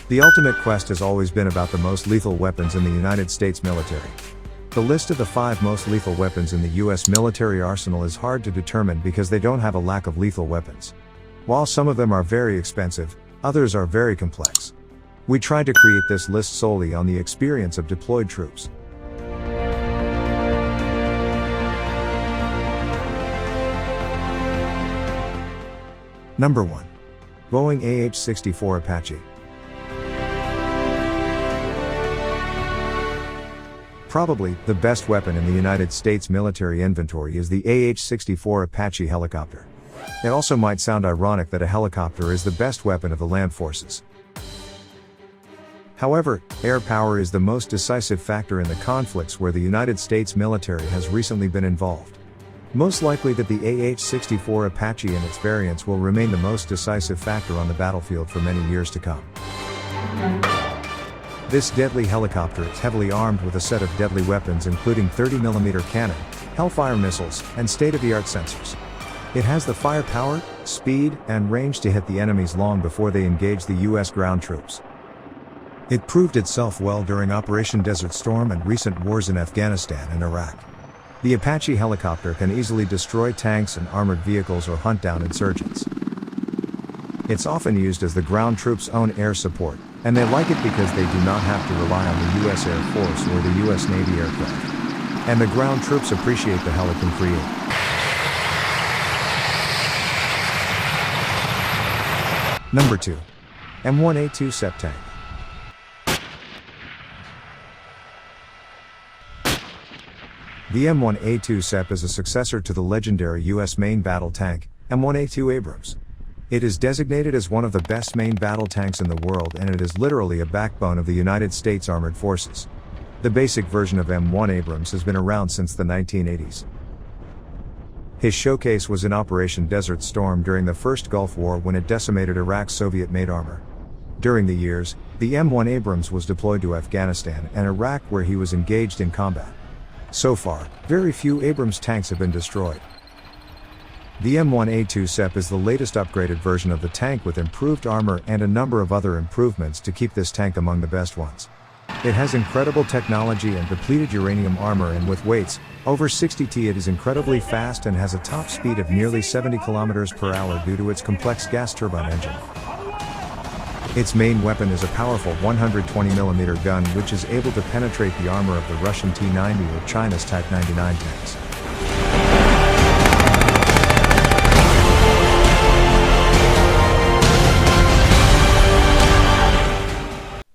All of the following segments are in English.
The ultimate quest has always been about the most lethal weapons in the United States military. The list of the 5 most lethal weapons in the US military arsenal is hard to determine because they don't have a lack of lethal weapons. While some of them are very expensive, others are very complex. We tried to create this list solely on the experience of deployed troops. Number 1. Boeing AH-64 Apache. Probably, the best weapon in the United States military inventory is the AH-64 Apache helicopter. It also might sound ironic that a helicopter is the best weapon of the land forces. However, air power is the most decisive factor in the conflicts where the United States military has recently been involved. Most likely that the AH-64 Apache and its variants will remain the most decisive factor on the battlefield for many years to come. This deadly helicopter is heavily armed with a set of deadly weapons including 30mm cannon, Hellfire missiles, and state-of-the-art sensors. It has the firepower, speed, and range to hit the enemies long before they engage the US ground troops. It proved itself well during Operation Desert Storm and recent wars in Afghanistan and Iraq. The Apache helicopter can easily destroy tanks and armored vehicles or hunt down insurgents. It's often used as the ground troops' own air support, and they like it because they do not have to rely on the US Air Force or the US Navy aircraft. And the ground troops appreciate the hell it can create. Number 2. M1A2 SEP tank. The M1A2 SEP is a successor to the legendary US main battle tank, M1A2 Abrams. It is designated as one of the best main battle tanks in the world, and it is literally a backbone of the United States Armored Forces. The basic version of M1 Abrams has been around since the 1980s. His showcase was in Operation Desert Storm during the First Gulf War when it decimated Iraq's Soviet-made armor. During the years, the M1 Abrams was deployed to Afghanistan and Iraq where he was engaged in combat. So far, very few Abrams tanks have been destroyed. The M1A2 SEP is the latest upgraded version of the tank with improved armor and a number of other improvements to keep this tank among the best ones. It has incredible technology and depleted uranium armor, and with weights over 60 t it is incredibly fast and has a top speed of nearly 70 km per hour due to its complex gas turbine engine. Its main weapon is a powerful 120mm gun which is able to penetrate the armor of the Russian T-90 or China's Type 99 tanks.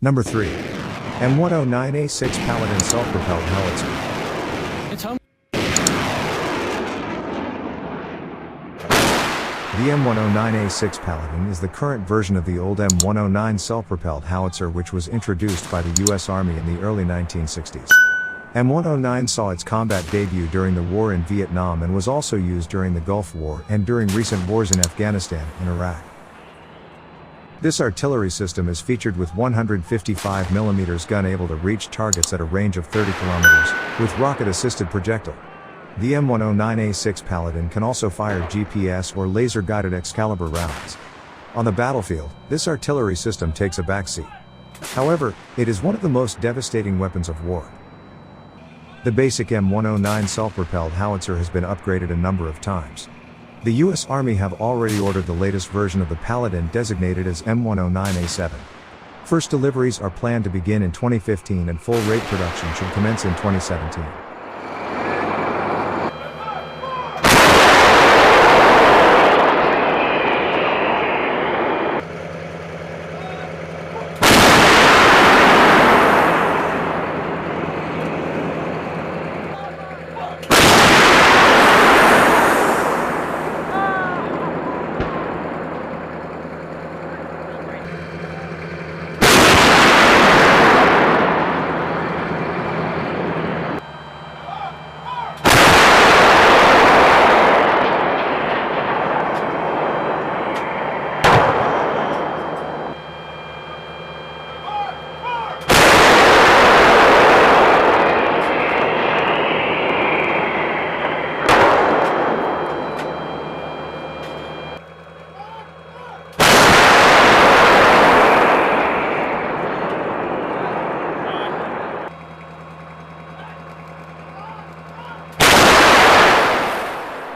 Number 3. M109A6 Paladin self-propelled howitzer. The M109A6 Paladin is the current version of the old M109 self-propelled howitzer which was introduced by the US Army in the early 1960s. M109 saw its combat debut during the war in Vietnam and was also used during the Gulf War and during recent wars in Afghanistan and Iraq. This artillery system is featured with 155mm gun able to reach targets at a range of 30 km, with rocket-assisted projectile. The M109A6 Paladin can also fire GPS or laser-guided Excalibur rounds. On the battlefield, this artillery system takes a backseat. However, it is one of the most devastating weapons of war. The basic M109 self-propelled howitzer has been upgraded a number of times. The US Army have already ordered the latest version of the Paladin designated as M109A7. First deliveries are planned to begin in 2015 and full rate production should commence in 2017.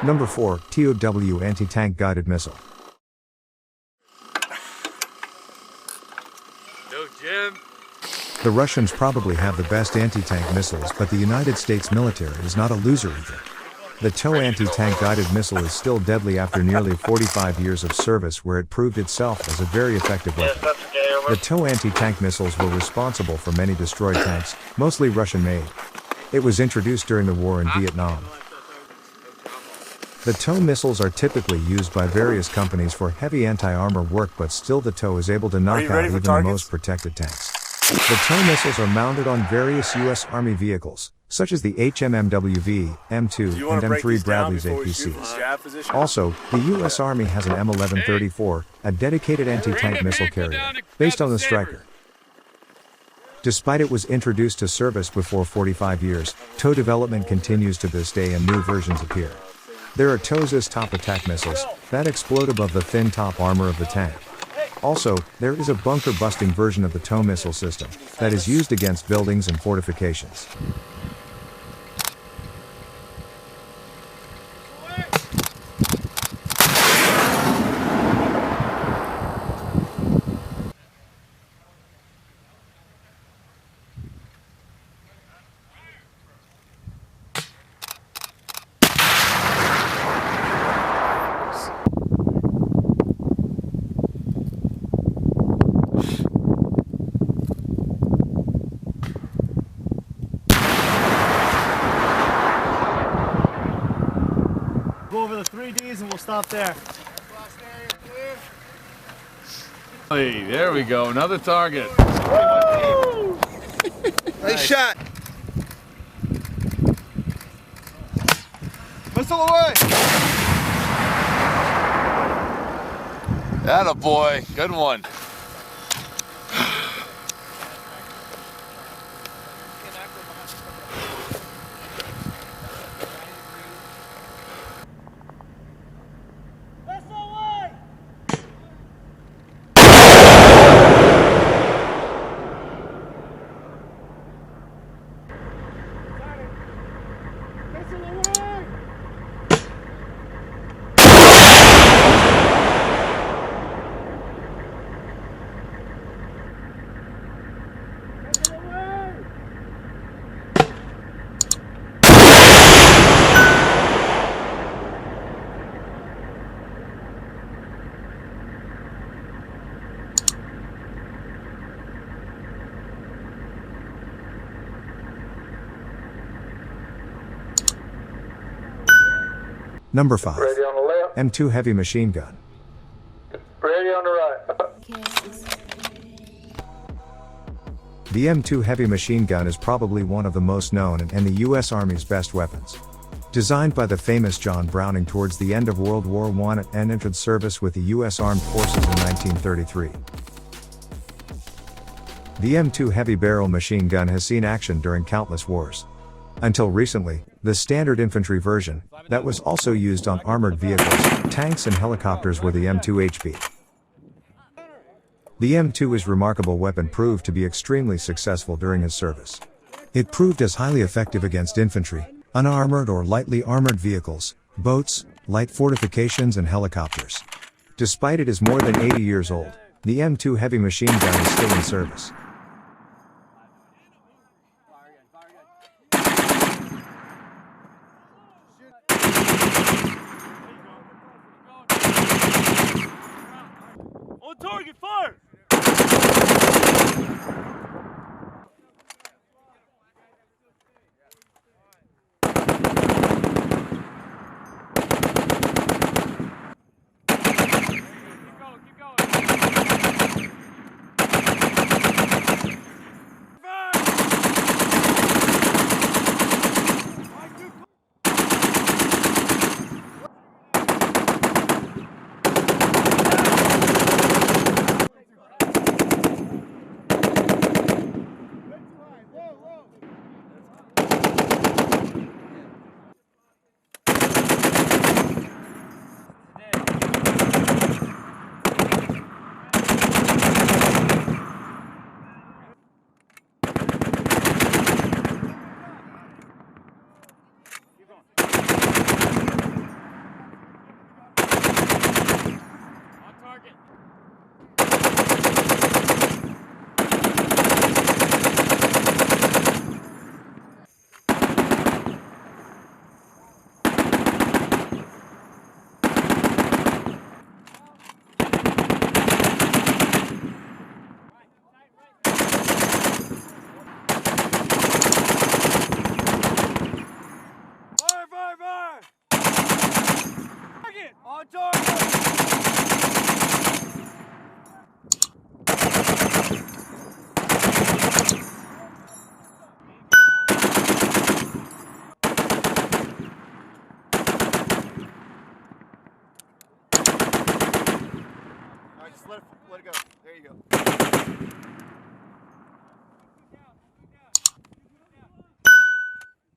Number 4, TOW Anti-Tank Guided Missile. No, Jim. The Russians probably have the best anti-tank missiles, but the United States military is not a loser either. The TOW anti-tank guided missile is still deadly after nearly 45 years of service, where it proved itself as a very effective weapon. The TOW anti-tank missiles were responsible for many destroyed tanks, mostly Russian-made. It was introduced during the war in Vietnam. The TOW missiles are typically used by various companies for heavy anti-armor work, but still the TOW is able to knock out even the most protected tanks. The TOW missiles are mounted on various U.S. Army vehicles, such as the HMMWV, M2, and M3 Bradley's APCs. Also, the U.S. Army has an M1134, a dedicated anti-tank missile carrier, based on the Stryker. Despite it was introduced to service before 45 years, TOW development continues to this day and new versions appear. There are TOW's top attack missiles, that explode above the thin top armor of the tank. Also, there is a bunker-busting version of the TOW missile system, that is used against buildings and fortifications. Go over the 3Ds and we'll stop there. Hey, there we go, another target. Nice shot. Missile away. Atta boy, good one. Number 5. Ready on the left. M2 Heavy Machine Gun. Ready on the right. The M2 Heavy Machine Gun is probably one of the most known and the U.S. Army's best weapons. Designed by the famous John Browning towards the end of World War I and entered service with the U.S. Armed Forces in 1933. The M2 Heavy Barrel Machine Gun has seen action during countless wars. Until recently, the standard infantry version, that was also used on armored vehicles, tanks and helicopters, were the M2 HB. The M2's remarkable weapon proved to be extremely successful during his service. It proved as highly effective against infantry, unarmored or lightly armored vehicles, boats, light fortifications and helicopters. Despite it is more than 80 years old, the M2 Heavy Machine Gun is still in service. On target, fire! just let it go. There you go.